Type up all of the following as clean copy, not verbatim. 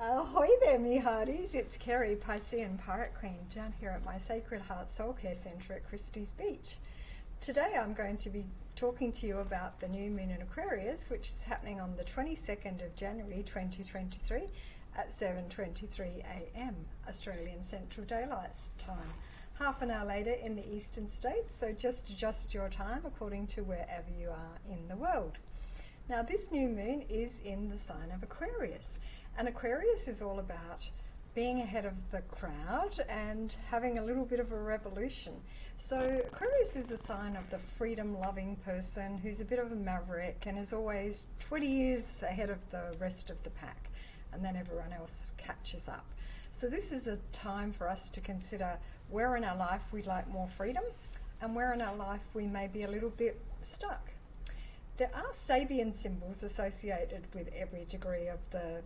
Ahoy there, me hearties. It's Kerry, Piscean Pirate Queen, down here at my Sacred Heart Soul Care Centre at Christie's Beach. Today I'm going to be talking to you about the new moon in Aquarius, which is happening on the 22nd of January 2023 at 7:23 a.m. Australian Central Daylight Time. Half an hour later in the eastern states, so just adjust your time according to wherever you are in the world. Now, this new moon is in the sign of Aquarius, and Aquarius is all about being ahead of the crowd and having a little bit of a revolution. So Aquarius is a sign of the freedom-loving person who's a bit of a maverick and is always 20 years ahead of the rest of the pack, and then everyone else catches up. So this is a time for us to consider where in our life we'd like more freedom and where in our life we may be a little bit stuck. There are Sabian symbols associated with every degree of the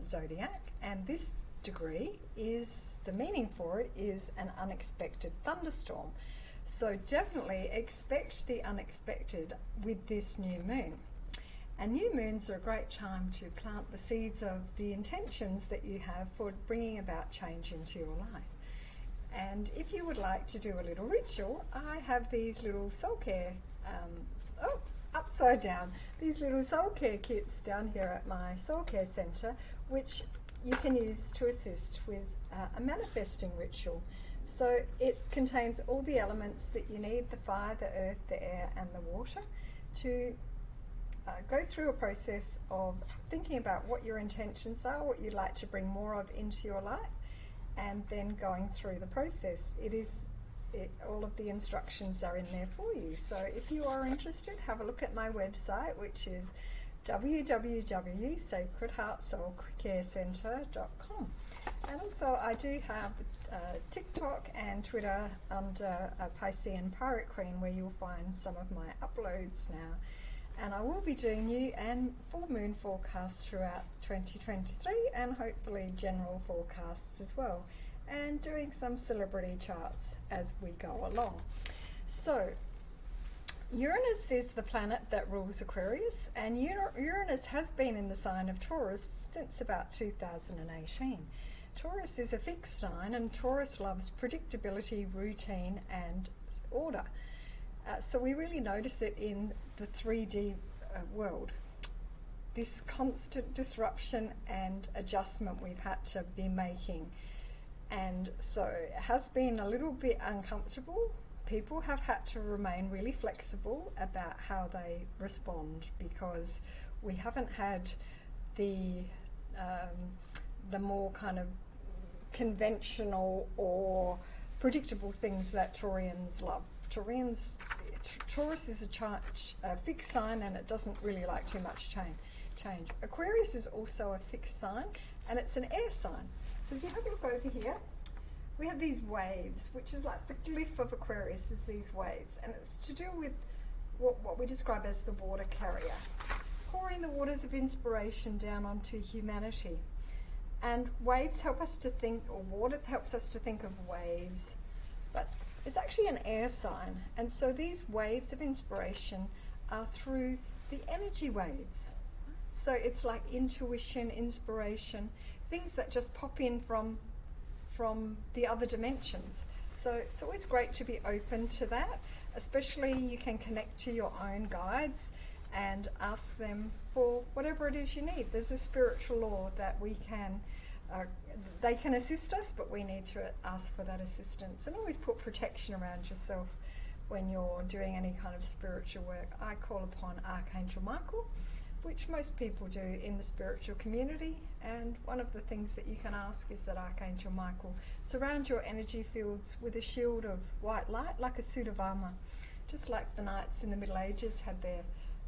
zodiac, and this degree is, the meaning for it is an unexpected thunderstorm. So definitely expect the unexpected with this new moon. And new moons are a great time to plant the seeds of the intentions that you have for bringing about change into your life. And if you would like to do a little ritual, I have these little soul care, upside down, these little soul care kits down here at my soul care centre, which you can use to assist with a manifesting ritual. So it contains all the elements that you need, the fire, the earth, the air and the water, to go through a process of thinking about what your intentions are, what you'd like to bring more of into your life, and then going through the process. All of the instructions are in there for you. So if you are interested, have a look at my website, which is www.sacredheartsoulcarecentre.com. And also I do have TikTok and Twitter under Piscean Pirate Queen, where you'll find some of my uploads now. And I will be doing new and full moon forecasts throughout 2023, and hopefully general forecasts as well, and doing some celebrity charts as we go along. So Uranus is the planet that rules Aquarius, and Uranus has been in the sign of Taurus since about 2018. Taurus is a fixed sign, and Taurus loves predictability, routine and order. So we really notice it in the 3D world. This constant disruption and adjustment we've had to be making. And so it has been a little bit uncomfortable. People have had to remain really flexible about how they respond, because we haven't had the more kind of conventional or predictable things that Taurians love. Taurus is a fixed sign, and it doesn't really like too much change. Aquarius is also a fixed sign, and it's an air sign. So if you have a look over here, we have these waves, which is like the glyph of Aquarius is these waves, and it's to do with what we describe as the water carrier, pouring the waters of inspiration down onto humanity. And waves help us to think, or water helps us to think of waves, but it's actually an air sign, and so these waves of inspiration are through the energy waves. So it's like intuition, inspiration, things that just pop in from the other dimensions. So it's always great to be open to that, especially you can connect to your own guides and ask them for whatever it is you need. There's a spiritual law that they can assist us, but we need to ask for that assistance. And always put protection around yourself when you're doing any kind of spiritual work. I call upon Archangel Michael, which most people do in the spiritual community, and one of the things that you can ask is that Archangel Michael surround your energy fields with a shield of white light, like a suit of armour, just like the knights in the Middle Ages had their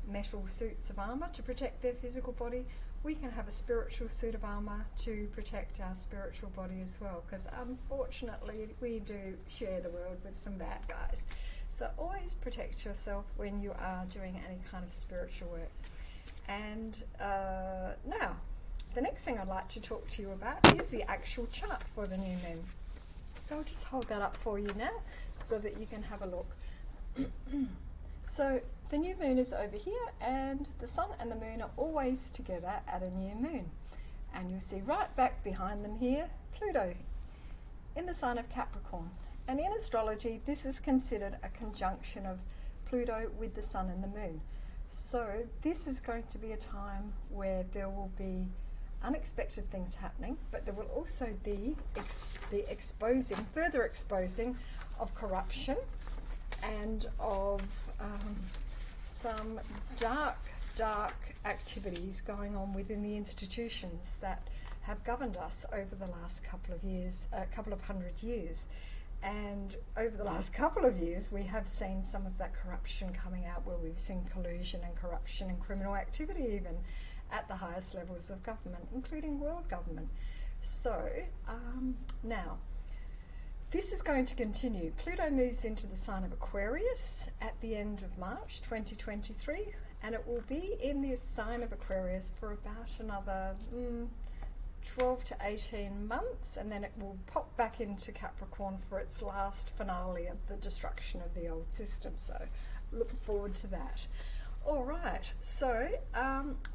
metal suits of armour to protect their physical body. We can have a spiritual suit of armour to protect our spiritual body as well, because unfortunately we do share the world with some bad guys. So always protect yourself when you are doing any kind of spiritual work. And now, the next thing I'd like to talk to you about is the actual chart for the new moon. So I'll just hold that up for you now so that you can have a look. So the new moon is over here, and the sun and the moon are always together at a new moon. And you'll see right back behind them here, Pluto in the sign of Capricorn. And in astrology, this is considered a conjunction of Pluto with the Sun and the Moon. So this is going to be a time where there will be unexpected things happening, but there will also be the further exposing of corruption and of some dark activities going on within the institutions that have governed us over the last couple of hundred years. And over the last couple of years, we have seen some of that corruption coming out, where we've seen collusion and corruption and criminal activity even at the highest levels of government, including world government. So now, this is going to continue. Pluto moves into the sign of Aquarius at the end of March 2023, and it will be in this sign of Aquarius for about another 12 to 18 months, and then it will pop back into Capricorn for its last finale of the destruction of the old system. So look forward to that. All right, so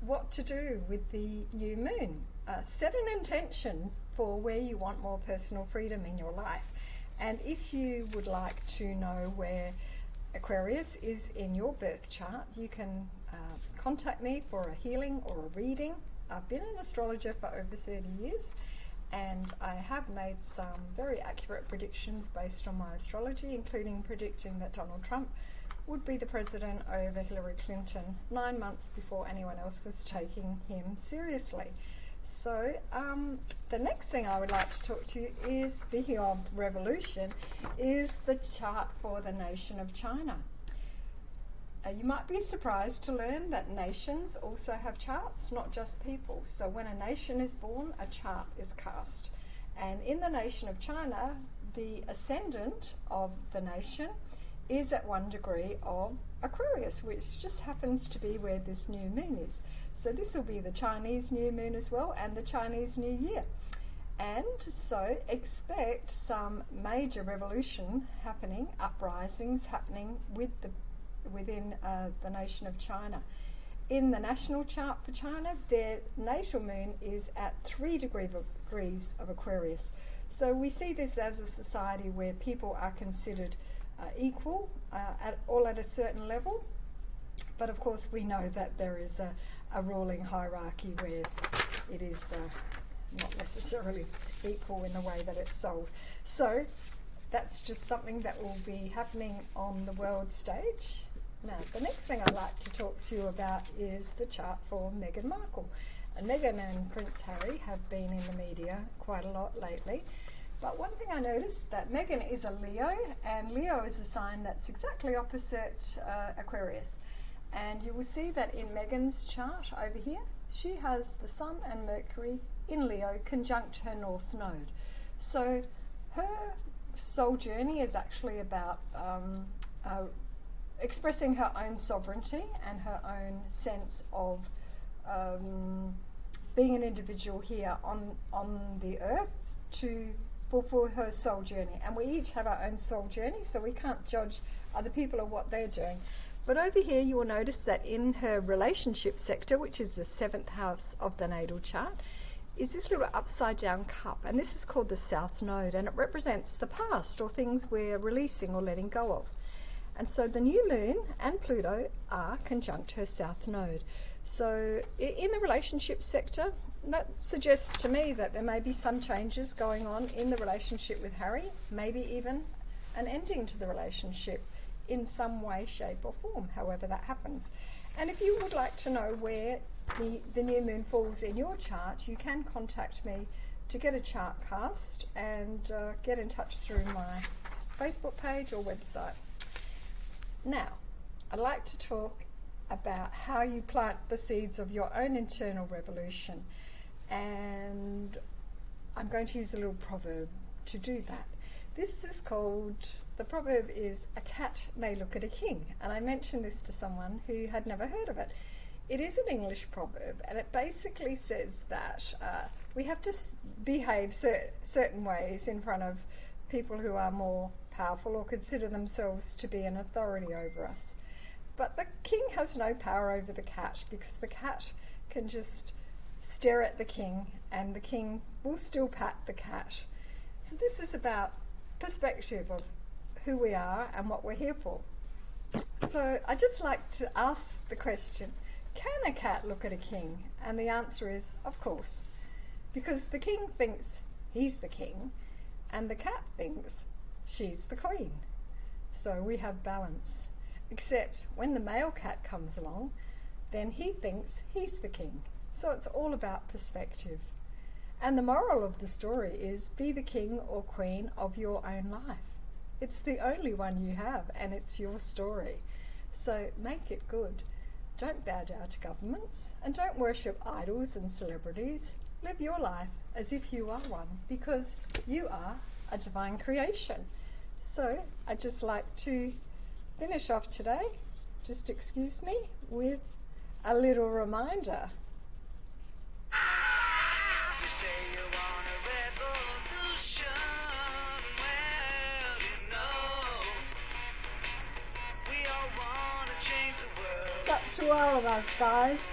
what to do with the new moon? Set an intention for where you want more personal freedom in your life. And if you would like to know where Aquarius is in your birth chart, you can contact me for a healing or a reading. I've been an astrologer for over 30 years, and I have made some very accurate predictions based on my astrology, including predicting that Donald Trump would be the president over Hillary Clinton 9 months before anyone else was taking him seriously. So the next thing I would like to talk to you is, speaking of revolution, is the chart for the nation of China. You might be surprised to learn that nations also have charts, not just people. So when a nation is born, a chart is cast. And in the nation of China, the ascendant of the nation is at 1 degree of Aquarius, which just happens to be where this new moon is. So this will be the Chinese new moon as well, and the Chinese New Year. And so expect some major revolution happening, uprisings happening within the nation of China. In the national chart for China, their natal moon is at 3 degrees of Aquarius. So we see this as a society where people are considered equal, at a certain level. But of course we know that there is a ruling hierarchy where it is not necessarily equal in the way that it's sold. So that's just something that will be happening on the world stage. Now, the next thing I'd like to talk to you about is the chart for Meghan Markle. And Meghan and Prince Harry have been in the media quite a lot lately. But one thing I noticed, that Meghan is a Leo, and Leo is a sign that's exactly opposite Aquarius. And you will see that in Meghan's chart over here, she has the Sun and Mercury in Leo conjunct her North Node. So her soul journey is actually about expressing her own sovereignty and her own sense of being an individual here on the earth to fulfill her soul journey. And we each have our own soul journey, so we can't judge other people or what they're doing. But over here you will notice that in her relationship sector, which is the 7th house of the natal chart, is this little upside down cup, and this is called the South Node, and it represents the past or things we're releasing or letting go of. And so the new moon and Pluto are conjunct her South Node. So in the relationship sector, that suggests to me that there may be some changes going on in the relationship with Harry, maybe even an ending to the relationship in some way, shape or form, however that happens. And if you would like to know where the new moon falls in your chart, you can contact me to get a chart cast and get in touch through my Facebook page or website. Now, I'd like to talk about how you plant the seeds of your own internal revolution, and I'm going to use a little proverb to do that. This is called, the proverb is, a cat may look at a king, and I mentioned this to someone who had never heard of it. It is an English proverb, and it basically says that we have to behave certain ways in front of people who are more powerful or consider themselves to be an authority over us. But the king has no power over the cat, because the cat can just stare at the king, and the king will still pat the cat. So this is about perspective of who we are and what we're here for. So I just like to ask the question, can a cat look at a king? And the answer is, of course, because the king thinks he's the king and the cat thinks she's the queen. So we have balance. Except when the male cat comes along, then he thinks he's the king. So it's all about perspective. And the moral of the story is, be the king or queen of your own life. It's the only one you have, and it's your story. So make it good. Don't bow down to governments, and don't worship idols and celebrities. Live your life as if you are one, because you are a divine creation. So I'd just like to finish off today, just excuse me, with a little reminder. You say you want a revolution, well, you know, we all want to change the world. It's up to all of us, guys.